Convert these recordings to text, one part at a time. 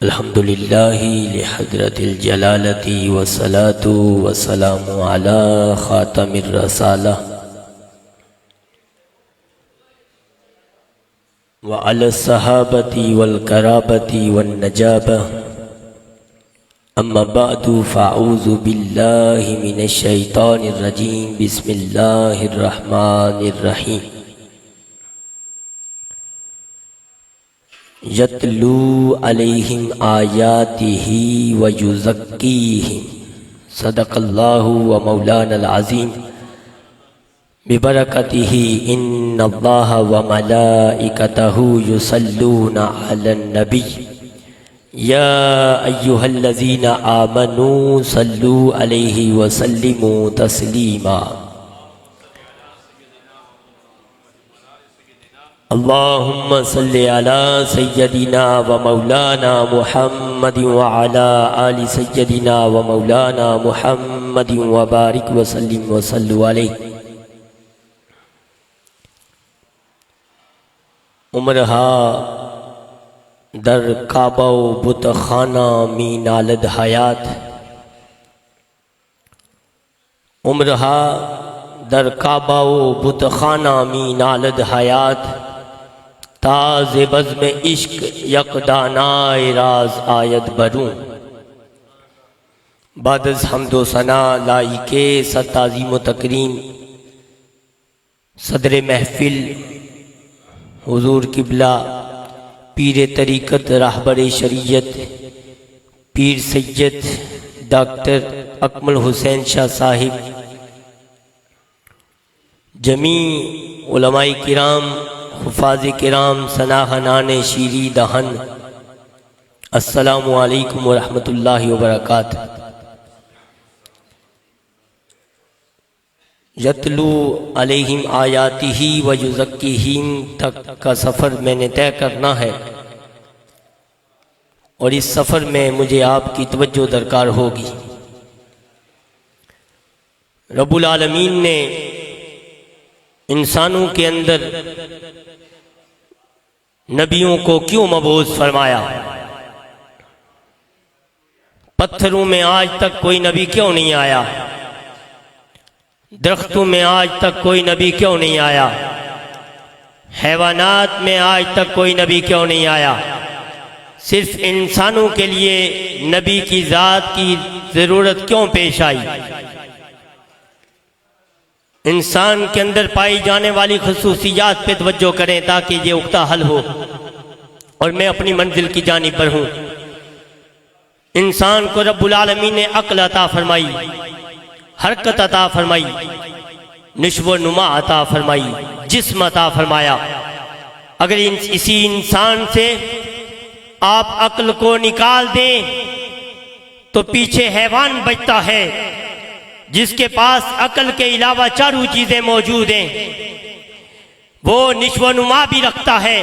अल्हम्दुलिल्लाहि लिहज़रतिल जलालति वस्सलातु वस्सलामु अला ख़ातमिर रसाला व अला सहाबति वल कराबति वन नजाबा अम्मा बअदु फ़अऊज़ु बिल्लाहि मिनश शैतानिर रजीम बिस्मिल्लाहिर रहमानिर रहीम यतलू अलैहिम आयातिही व युज़क्कीहिम सदक़ल्लाहु व मौलानल अज़ीम बिबरकतिही इन्नल्लाह व मलाइकतहु युसल्लूना अलन नबी या अय्युहल्लज़ीना आमनू सल्लू अलैहि व सल्लिमू तस्लीमा। अल्लाहुम्मा सल्लि अला सय्यदिना व मौलाना मुहम्मद व अला आलि सय्यदिना व मौलाना मुहम्मद व बारिक व सल्लिम व सल्लु अलैहि। उमरहा दर काबा बुतखाना मी नालद हयात उमरहा दर काबा बुतखाना मी नालद हयात ताज़े बज़्म इश्क यकदानाए राज आयत बरूं बादज़ हम्दो सना लाइके सताज़ीम व तकरीम सदर महफिल हुजूर किबला पीर तरीक़त रहबर शरीयत पीर सैयद डॉक्टर अकमल हुसैन शाह साहिब जमी उलमाए किराम हुफ़ाज़ किराम सनाहनान शीरी दहन अस्सलामु अलैकुम व रहमतुल्लाहि व बरकातुहू। यतलू अलैहिम आयातिही व युज़क्कीहिम तक का सफ़र मैंने तय करना है और इस सफ़र में मुझे आपकी तवज्जो दरकार होगी। रब्बुल आलमीन ने इंसानों के अंदर नबियों को क्यों मबूस फरमाया? पत्थरों में आज तक कोई नबी क्यों नहीं आया? दरख्तों में आज तक कोई नबी क्यों नहीं आया? हैवानात में आज तक कोई नबी क्यों नहीं आया? सिर्फ इंसानों के लिए नबी की ज़ात की ज़रूरत क्यों पेश आई? इंसान के अंदर पाई जाने वाली खुसूसियात पे तवज्जो करें ताकि ये उक्ता हल हो और मैं अपनी मंजिल की जानिब बढ़ूं। इंसान को रब्बुल आलमीन ने अक्ल अता फरमाई, हरकत अता फरमाई, नश्व नुमा अता फरमाई, जिस्म अता फरमाया। अगर इसी इंसान से आप अक्ल को निकाल दें तो पीछे हैवान बचता है जिसके पास अक्ल के अलावा चारों चीजें मौजूद हैं। वो नश्व नुमा भी रखता है,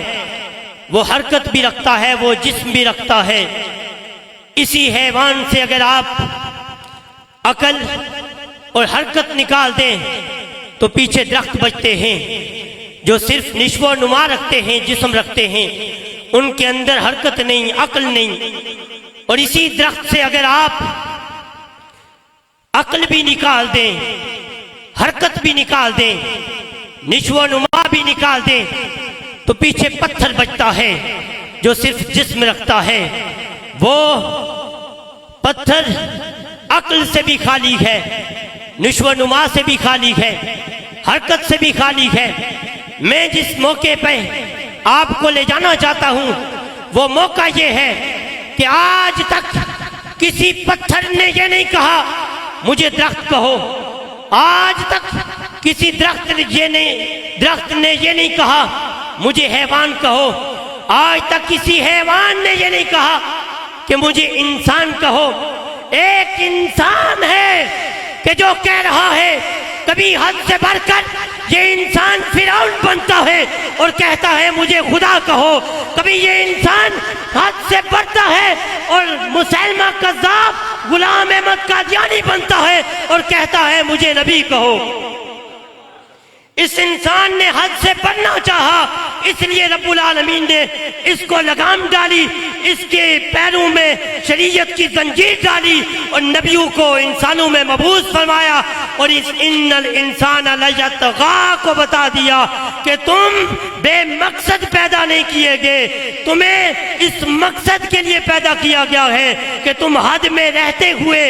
वो हरकत भी रखता है, वो जिस्म भी रखता है। इसी हैवान से अगर आप अक्ल और हरकत निकाल दें तो पीछे दरख्त बचते हैं जो सिर्फ नश्व नुमा रखते हैं, जिस्म रखते हैं, उनके अंदर हरकत नहीं, अक्ल नहीं। और इसी दरख्त से अगर आप अक्ल भी निकाल दें, हरकत भी निकाल दें, नश्व नुमा भी निकाल दें तो पीछे पत्थर बचता है जो सिर्फ जिस्म रखता है। वो पत्थर अक्ल से भी खाली है, नश्व नुमा से भी खाली है, हरकत से भी खाली है। मैं जिस मौके पे आपको ले जाना चाहता हूं वो मौका ये है कि आज तक किसी पत्थर ने ये नहीं कहा मुझे दरख्त कहो। आज तक किसी दरख्त ने ये नहीं कहा मुझे हैवान कहो। आज तक किसी हैवान ने ये नहीं कहा कि मुझे इंसान कहो। एक इंसान है कि जो कह रहा है, कभी हद से बढ़कर ये इंसान फिरौन बनता है और कहता है मुझे खुदा कहो। कभी ये इंसान हद से बढ़ता है और मुसलमा कज़्ज़ाब गुलाम अहमद कादियानी बनता है और कहता है मुझे नबी कहो। इस इंसान ने हद से बढ़ना चाहा, इसलिए रब्बुल आलमीन ने इसको लगाम डाली, इसके पैरों में शरीयत की जंजीर डाली और नबियों को इंसानों में मबूस फरमाया और इस इन्नल इंसान लयतगा को बता दिया कि तुम बेमकसद पैदा नहीं किए गए, तुम्हें इस मकसद के लिए पैदा किया गया है कि तुम हद में रहते हुए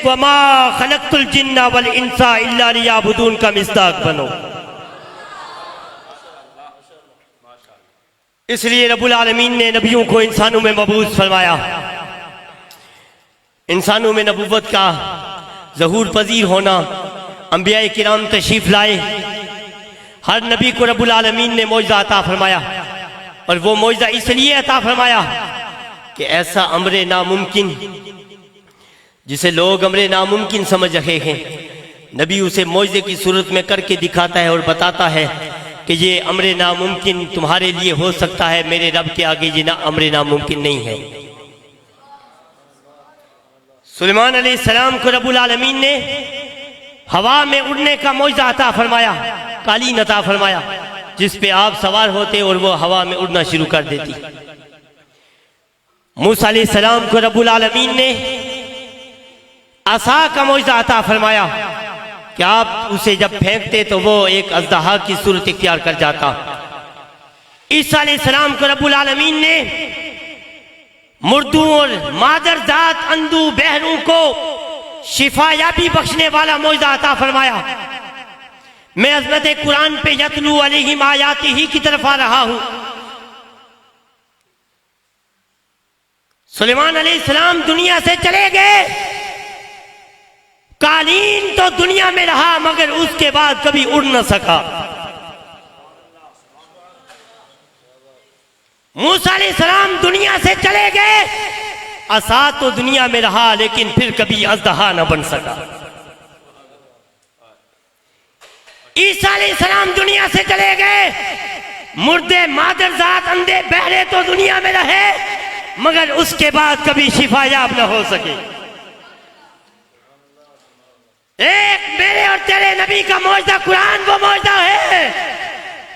वमा खलक़तुल जिन्ना वल इंसा इल्ला लियअबुदून का मिस्दाक बनो। इसलिए रब्बुल आलमीन ने नबियों को इंसानों में मबूस फरमाया। इंसानों में नबुव्वत का ज़हूर पजीर होना, अंबिया किराम तशरीफ लाए, हर नबी को रब्बुल आलमीन ने मौजज़ा अता फरमाया और वो मौजज़ा इसलिए अता फरमाया कि ऐसा अमरे नामुमकिन जिसे लोग अमरे नामुमकिन समझ रहे हैं, नबी उसे मौजज़े की सूरत में करके दिखाता है और बताता है कि ये अमरे नामुमकिन तुम्हारे लिए हो सकता है, मेरे रब के आगे ये अमरे नामुमकिन नहीं है। सुलेमान अलैहिस्सलाम को रब्बुल आलमीन ने हवा में उड़ने का मौजज़ा अता फरमाया, कालीन अता फरमाया जिस पे आप सवार होते और वो हवा में उड़ना शुरू कर देती। मूसा अलैहिस्सलाम को रब्बुल आलमीन ने असा का मौजज़ा अता फरमाया कि आप उसे जब फेंकते तो वो एक अज़दहा की सूरत इख्तियार कर जाता। ईसा अलैहिस्सलाम को रब्बुल आलमीन ने मुर्दों और मादरजात अंधों बहरों को शिफायाबी बख्शने वाला मौजज़ा अता फरमाया। मैं अज़मत कुरान पे यतलू अलैहिम आयातिही की तरफ आ रहा हूं। सुलेमान अलैहिस्सलाम दुनिया से चले गए, कालीन तो दुनिया में रहा मगर उसके बाद कभी उड़ न सका। मूसा अलैहिस्सलाम दुनिया से चले गए, असा तो दुनिया में रहा लेकिन फिर कभी अज़दहा न बन सका। ईसा अलैहिस्सलाम दुनिया से चले गए, मुर्दे मादरजात अंधे बहरे तो दुनिया में रहे मगर उसके बाद कभी शिफायाब न हो सके। एक मेरे और तेरे नबी का मौजज़ा कुरान वो मौजज़ा है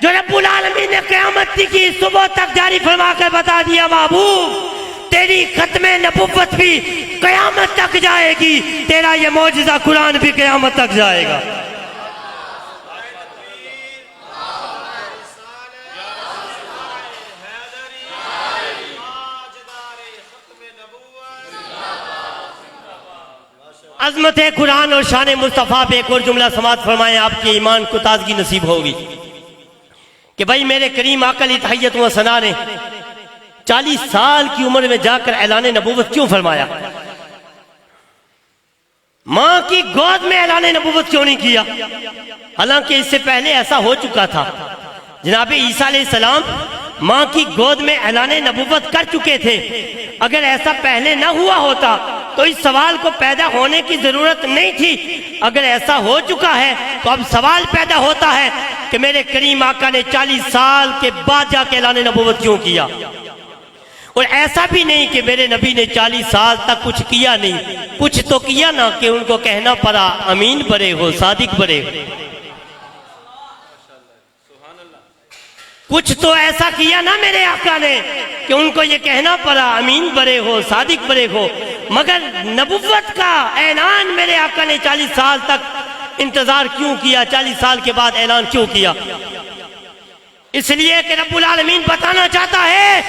जो रब्बुल आलमीन ने क़यामत की सुबह तक जारी फरमा कर बता दिया, महबूब तेरी खत्मे नबुव्वत भी क़यामत तक जाएगी, तेरा ये मौजज़ा कुरान भी क़यामत तक जाएगा। अज़मत कुरान और शान मुस्तफ़ा पे एक और जुमला समात फरमाएं, आपके ईमान को ताजगी नसीब होगी कि भाई मेरे करीम आकल तहय्यत व सना ने 40 साल की उम्र में जाकर ऐलान नबूवत क्यों फरमाया? मां की गोद में ऐलान नबूवत क्यों नहीं किया? हालांकि इससे पहले ऐसा हो चुका था। जनाब ईसा अलैहिस्सलाम मां की गोद में ऐलान नबूवत कर चुके थे। अगर ऐसा पहले ना हुआ होता तो इस सवाल को पैदा होने की जरूरत नहीं थी। अगर ऐसा हो चुका है तो अब सवाल पैदा होता है कि मेरे करीम आका ने 40 साल के बाद जाके ऐलान नबूवत क्यों किया? और ऐसा भी नहीं कि मेरे नबी ने 40 साल तक कुछ किया नहीं, कुछ तो किया ना कि उनको कहना पड़ा अमीन बरे हो, सादिक बरे हो। कुछ तो ऐसा किया ना मेरे आका ने कि उनको ये कहना पड़ा अमीन बरे हो, सादिक बरे हो। मगर नबुव्वत का ऐलान मेरे आका ने 40 साल तक इंतजार क्यों किया? 40 साल के बाद ऐलान क्यों किया? इसलिए कि रब्बुल आलमीन बताना चाहता है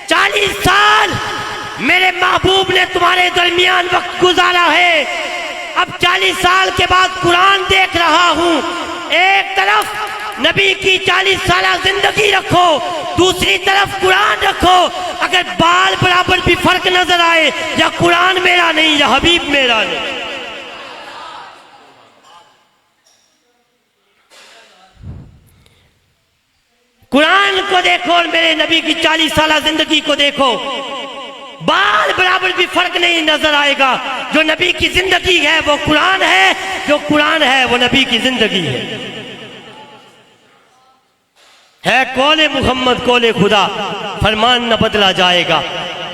40 साल मेरे महबूब ने तुम्हारे दरमियान वक्त गुजारा है। अब 40 साल के बाद कुरान देख रहा हूं। एक तरफ नबी की 40 साल जिंदगी रखो, दूसरी तरफ कुरान रखो। अगर बाल बराबर भी फर्क नजर आए, या कुरान मेरा नहीं या हबीब मेरा नहीं। कुरान को देखो और मेरे नबी की 40 साल जिंदगी को देखो, बाल बराबर भी फर्क नहीं नजर आएगा। जो नबी की जिंदगी है वो कुरान है, जो कुरान है वो नबी की जिंदगी है कौले मुहम्मद कौले खुदा। फरमान न बदला जाएगा,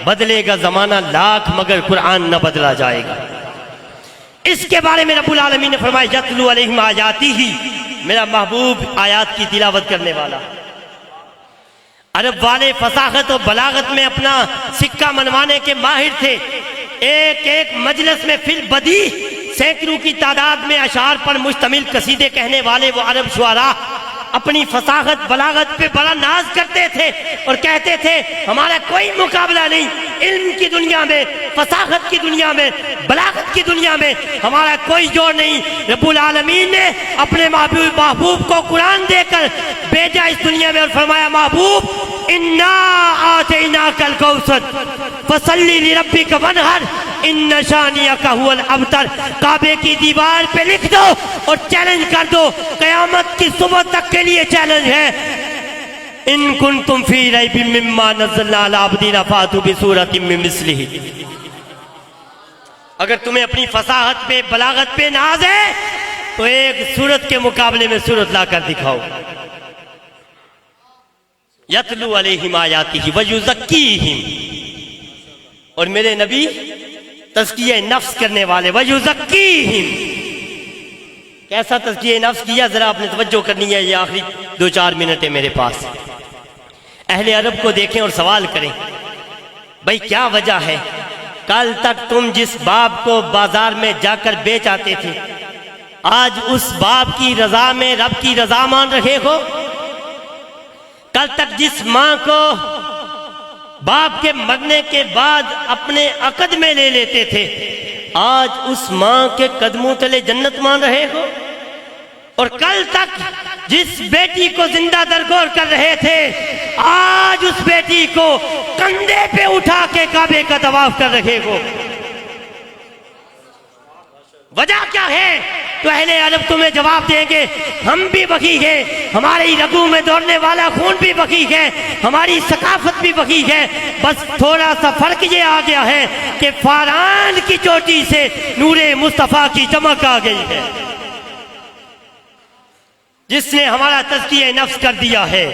बदलेगा जमाना लाख मगर कुरान न बदला जाएगा। इसके बारे में रब्बुल आलमीन ने फरमाया यतलू अलैहिम आयातिही, मेरा महबूब आयात की तिलावत करने वाला। अरब वाले फसाहत और बलागत में अपना सिक्का मनवाने के माहिर थे। एक एक मजलिस में फिल बदी सैकड़ों की तादाद में अशार पर मुश्तमिल कसीदे कहने वाले वो अरब शुआरा अपनी फसाहत बलागत पे बड़ा नाज करते थे और कहते थे हमारा कोई मुकाबला नहीं, इल्म की दुनिया में, फसाहत की दुनिया में, बलागत की दुनिया में हमारा कोई जोर नहीं। रब्बुल आलमीन ने अपने महबूब को कुरान देकर भेजा इस दुनिया में और फरमाया महबूब इन्ना आतैनाकल कौसर फसल्ली लिरब्बिक वनहर इन्न शानियका हुवल अबतर। काबे की दीवार पे लिख दो और चैलेंज कर दो, कयामत की सुबह तक के लिए चैलेंज है। इन कुंतुम फी रैबिम मिम्मा नज़्ज़लना अला अब्दीना फातू बिसूरतिम मिन मिस्लिही। अगर तुम्हें अपनी फसाहत पे बलागत पे नाज है तो एक सूरत के मुकाबले में सूरत लाकर दिखाओ। यतलू अलैहिम आयातिही व युज़क्कीहिम, और मेरे नबी तज़किया नफ्स करने वाले, व युज़क्कीहिम। कैसा तज़किया नफ्स किया जरा आपने तवज्जो करनी है, ये आखिरी 2-4 मिनट है मेरे पास। अहले अरब को देखें और सवाल करें भाई क्या वजह है, कल तक तुम जिस बाप को बाजार में जाकर बेच आते थे आज उस बाप की रजा में रब की रजा मान रहे हो। कल तक जिस मां को बाप के मरने के बाद अपने अकद में ले लेते थे आज उस मां के कदमों तले जन्नत मान रहे हो। और कल तक जिस बेटी को जिंदा दरगोर कर रहे थे आज उस बेटी को कंधे पे उठा के काबे का तवाफ कर रहे हो। वजह क्या है? तो अहले अरब तुम्हें जवाब देंगे हम भी बकी है, हमारी रगों में दौड़ने वाला खून भी बकी है, हमारी सकाफत भी बकी है। बस थोड़ा सा फर्क ये आ गया है कि फारान की चोटी से नूरे मुस्तफा की चमक आ गई है जिसने हमारा तज़किया नफ्स कर दिया है।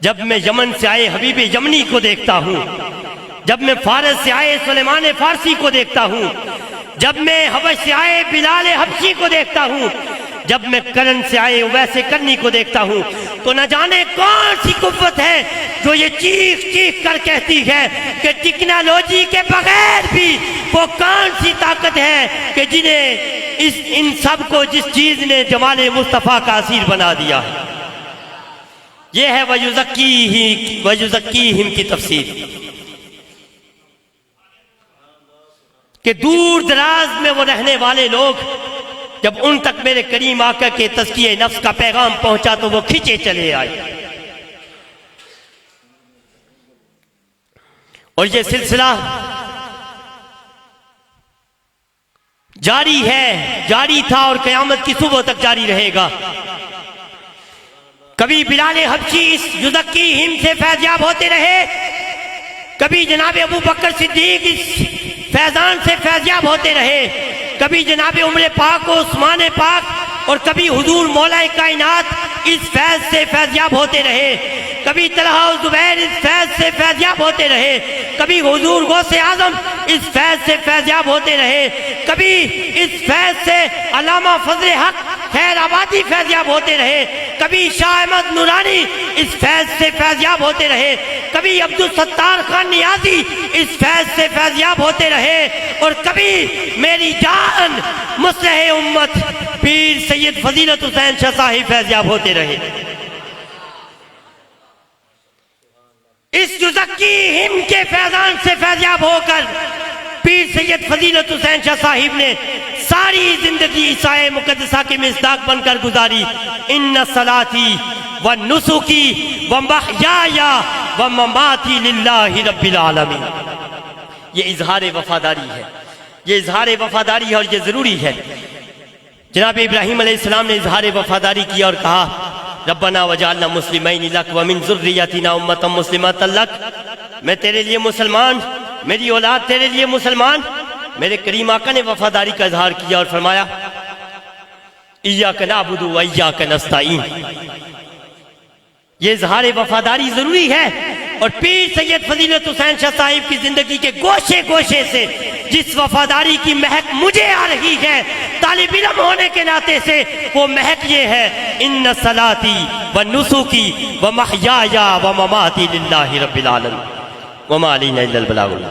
जब मैं यमन से आए हबीब यमनी को देखता हूं, जब मैं फारस से आए सुलेमान फारसी को देखता हूं, जब मैं हबश से आए बिलाल हबशी को देखता हूं, जब मैं करन से आए वैसे करनी को देखता हूं, तो न जाने कौन सी कुव्वत है जो ये चीख चीख कर कहती है कि टेक्नोलॉजी के बगैर भी वो कौन सी ताकत है कि जिन्हें इन सब को जिस चीज ने जमाले मुस्तफा का असीर बना दिया है। यह है वयुज़क्कीहिम की तफसीर कि दूर दराज में वो रहने वाले लोग जब उन तक मेरे करीम आका के तज़किये नफ्स का पैगाम पहुंचा तो वो खींचे चले आए। और ये सिलसिला जारी है, जारी था और क़यामत की सुबह तक जारी रहेगा। कभी बिलाल हबशी इस युज़क्कीहिम से फैज़याब होते रहे, कभी जनाब अबू बकर सिद्दीक इस फैजान से फैज़याब होते रहे, कभी जनाब उमर पाक उस्मान पाक और कभी हुजूर मौला कायनात इस फैज से फैज़याब होते रहे, कभी तलहा और जुबैर इस फैज से फैज़याब होते रहे, कभी हुजूर गौसे आजम इस फैज से फैज़याब होते रहे, कभी इस फैज से अल्लामा फजल हक खैराबादी फैज़याब होते रहे, कभी शाह अहमद नूरानी इस फैज से फैज़याब होते रहे, कभी अब्दुल सत्तार खान नियाजी इस फैज से फैज़याब होते रहे, और कभी मेरी जान मुस्लिह उम्मत पीर सैयद फजीलत हुसैन शाह साहिब फैज़याब होते रहे। इस युज़क्कीहिम के फैजान से फैज़याब होकर पीर सैयद फजीलत हुसैन शाह साहिब ने सारी जिंदगी ईसाए मुकद्दसा की मिस्दाक बनकर गुजारी। इन्ना सलाती व नुसुकी व महयाया व ममाती लिल्लाहि रब्बिल आलमीन। ये इजहार वफादारी है, ये इजहार वफादारी है और ये जरूरी है। जनाब इब्राहिम अलैहिस्सलाम ने इजहार वफादारी किया और कहा रब्बना वजअलना मुस्लिमैन लक व मिन ज़ुर्रियतिना उम्मतन मुस्लिमतन लक। मैं तेरे लिए मुसलमान, मेरी औलाद तेरे लिए मुसलमान। मेरे करीम आका ने वफादारी का इजहार किया और फरमाया इय्याका नअबुदु व इय्याका नस्तईन। ये इजहार वफादारी जरूरी है और पीर सैयद फजीलत हुसैन शाह साहिब की जिंदगी के गोशे गोशे से जिस वफादारी की महक मुझे आ रही है तालिब इल्म होने के नाते से, वो महक ये है, इन्ना सलाती व नुसुकी व महयाया व ममाती लिल्लाहि रब्बिल आलमीन व मा अलैना इल्लल बलागुल।